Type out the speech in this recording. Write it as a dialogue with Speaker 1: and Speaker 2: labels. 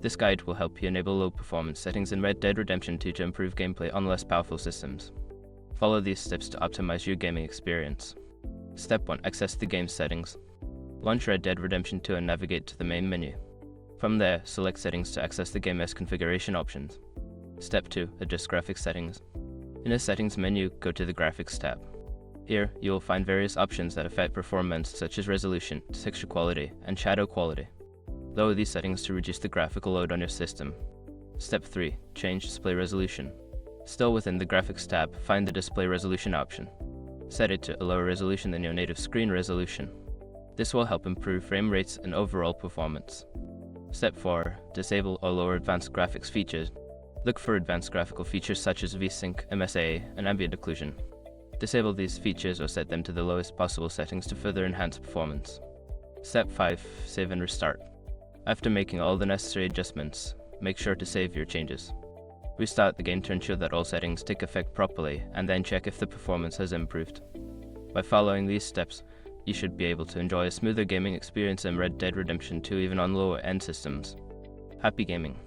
Speaker 1: This guide will help you enable low performance settings in Red Dead Redemption 2 to improve gameplay on less powerful systems. Follow these steps to optimize your gaming experience. Step 1. Access the game's settings. Launch Red Dead Redemption 2 and navigate to the main menu. From there, select Settings to access the game's configuration options. Step 2. Adjust graphics settings. In the Settings menu, go to the Graphics tab. Here, you will find various options that affect performance such as resolution, texture quality, and shadow quality. Lower these settings to reduce the graphical load on your system. Step 3. Change display resolution. Still within the Graphics tab, find the Display Resolution option. Set it to a lower resolution than your native screen resolution. This will help improve frame rates and overall performance. Step 4. Disable or lower advanced graphics features. Look for advanced graphical features such as VSync, MSA, and ambient occlusion. Disable these features or set them to the lowest possible settings to further enhance performance. Step 5. Save and restart. After making all the necessary adjustments, make sure to save your changes. Restart the game to ensure that all settings take effect properly, and then check if the performance has improved. By following these steps, you should be able to enjoy a smoother gaming experience in Red Dead Redemption 2 even on lower end systems. Happy gaming!